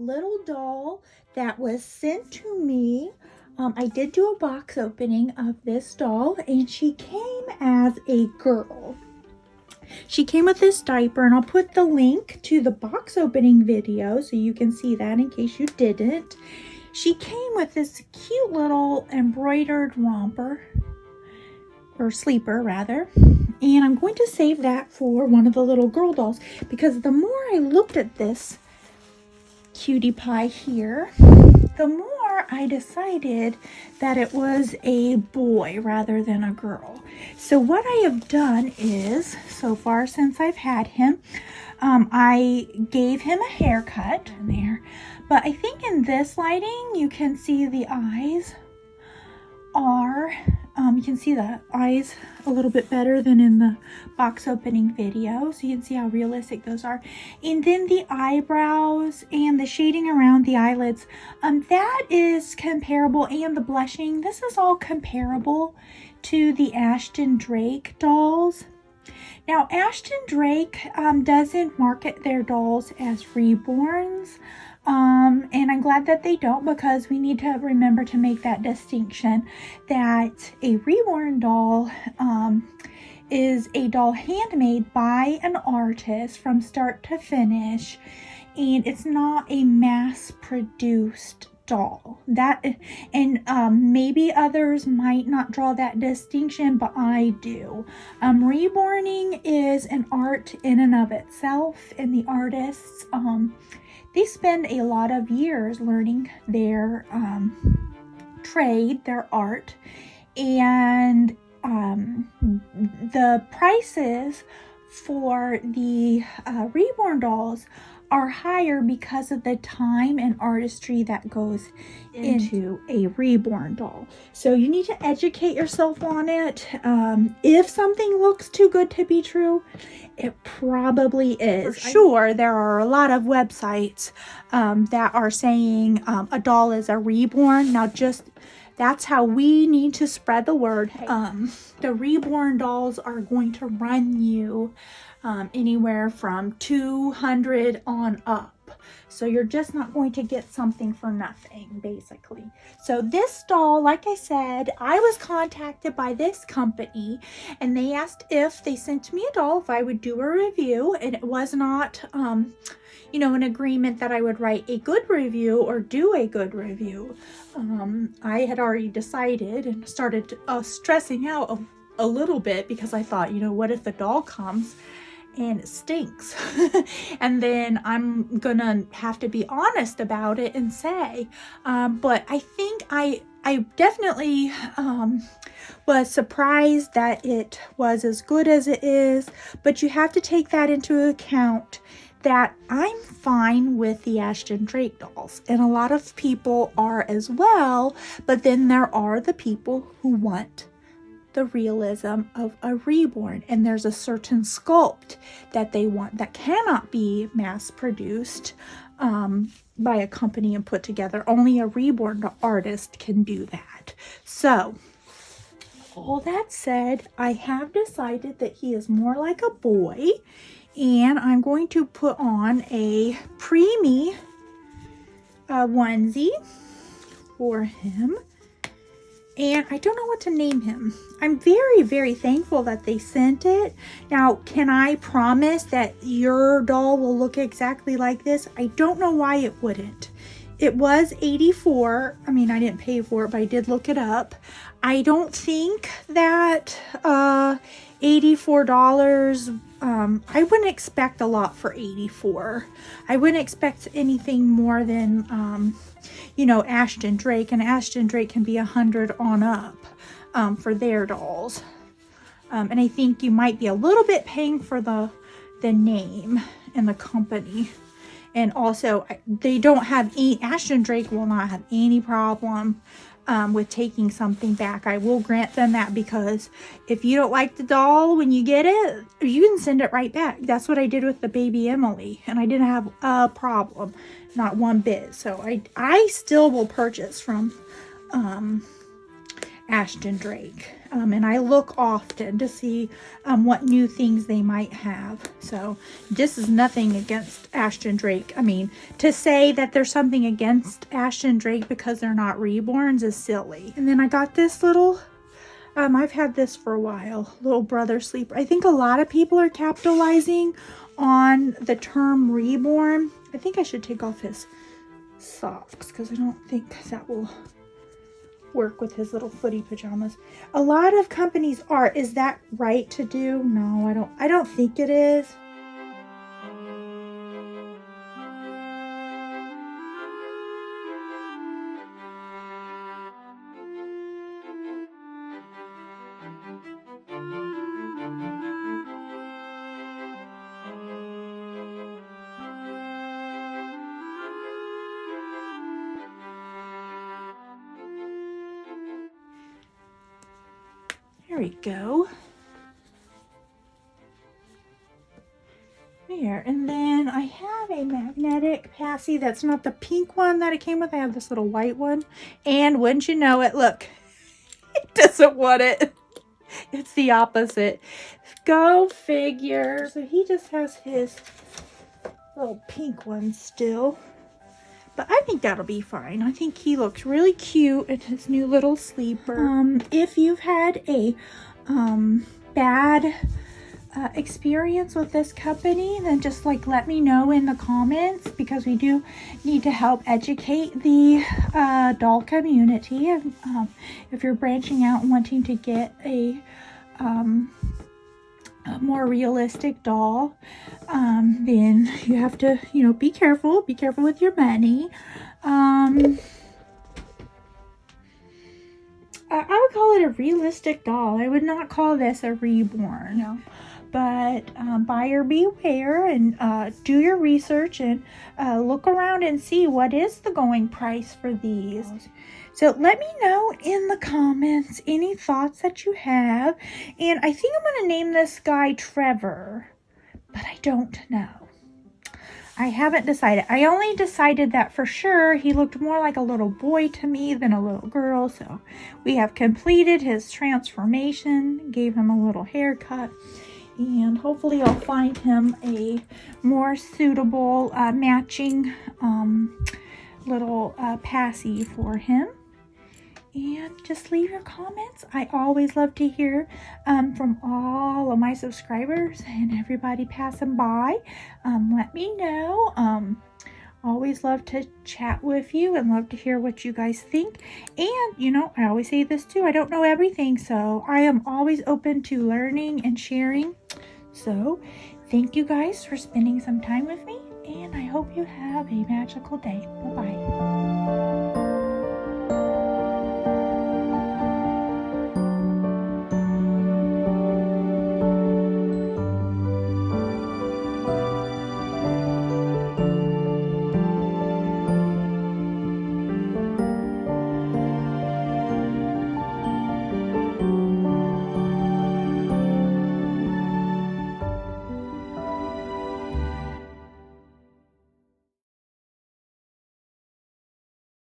little doll that was sent to me. I did do a box opening of this doll, and she came as a girl. She came with this diaper, and I'll put the link to the box opening video so you can see that in case you didn't. She came with this cute little embroidered romper, or sleeper rather, and I'm going to save that for one of the little girl dolls, because the more I looked at this cutie pie here, the more I decided that it was a boy rather than a girl. So what I have done is, so far since I've had him, I gave him a haircut in there, but I think in this lighting you can see the eyes are, you can see the eyes a little bit better than in the box opening video, so you can see how realistic those are. And then the eyebrows and the shading around the eyelids, that is comparable, and the blushing, this is all comparable to the Ashton Drake dolls. Now, Ashton Drake doesn't market their dolls as Reborns, and I'm glad that they don't, because we need to remember to make that distinction that a Reborn doll is a doll handmade by an artist from start to finish, and it's not a mass-produced doll. That, and maybe others might not draw that distinction, but I do. Reborning is an art in and of itself, and the artists they spend a lot of years learning their trade, their art, and the prices for the Reborn dolls are higher because of the time and artistry that goes into a Reborn doll. So you need to educate yourself on it. If something looks too good to be true, it probably is. Sure, there are a lot of websites that are saying a doll is a Reborn. Now, that's how we need to spread the word. The Reborn dolls are going to run you anywhere from $200 on up. So you're just not going to get something for nothing, basically. So this doll, like I said, I was contacted by this company, and they asked if they sent me a doll, if I would do a review, and it was not, you know, an agreement that I would write a good review or do a good review. I had already decided and started stressing out a little bit, because I thought, you know, what if the doll comes and it stinks? And then I'm gonna have to be honest about it and say, but I think I definitely was surprised that it was as good as it is, but you have to take that into account, that I'm fine with the Ashton Drake dolls, and a lot of people are as well, but then there are the people who want the realism of a Reborn, and there's a certain sculpt that they want that cannot be mass produced by a company and put together. Only a Reborn artist can do that. So all that said, I have decided that he is more like a boy, and I'm going to put on a preemie onesie for him. And I don't know what to name him. I'm very, very thankful that they sent it. Now, can I promise that your doll will look exactly like this? I don't know why it wouldn't. It was $84. I mean, I didn't pay for it, but I did look it up. I don't think that $84, I wouldn't expect a lot for $84. I wouldn't expect anything more than, you know, Ashton Drake, and Ashton Drake can be $100 on up for their dolls. And I think you might be a little bit paying for the name and the company. And also, they don't have Ashton Drake will not have any problem with taking something back. I will grant them that, because if you don't like the doll when you get it, you can send it right back. That's what I did with the baby Emily, and I didn't have a problem, not one bit. So I still will purchase from Ashton Drake. And I look often to see what new things they might have. So this is nothing against Ashton Drake. I mean, to say that there's something against Ashton Drake because they're not Reborns is silly. And then I got this little, I've had this for a while, little brother sleeper. I think a lot of people are capitalizing on the term Reborn. I think I should take off his socks because I don't think that will work with his little footy pajamas. A lot of companies are. Is that right to do? No, I don't think it is. There we go. There, and then I have a magnetic passy. That's not the pink one that it came with. I have this little white one. And wouldn't you know it, look, it doesn't want it. It's the opposite. Go figure. So he just has his little pink one still. But I think that'll be fine. I think he looks really cute in his new little sleeper. If you've had a bad experience with this company, then just like let me know in the comments, because we do need to help educate the doll community. If you're branching out and wanting to get a more realistic doll, then you have to, you know, be careful with your money. I would call it a realistic doll. I would not call this a Reborn. No. But buyer beware, and do your research and look around and see what is the going price for these. So let me know in the comments any thoughts that you have. And I think I'm going to name this guy Trevor, but I don't know. I haven't decided. I only decided that for sure he looked more like a little boy to me than a little girl. So we have completed his transformation, gave him a little haircut, and hopefully I'll find him a more suitable matching little passy for him. And just leave your comments. I always love to hear from all of my subscribers and everybody passing by. Let me know. Always love to chat with you and love to hear what you guys think. And, you know, I always say this too, I don't know everything, so I am always open to learning and sharing. So, thank you guys for spending some time with me, and I hope you have a magical day. Bye-bye.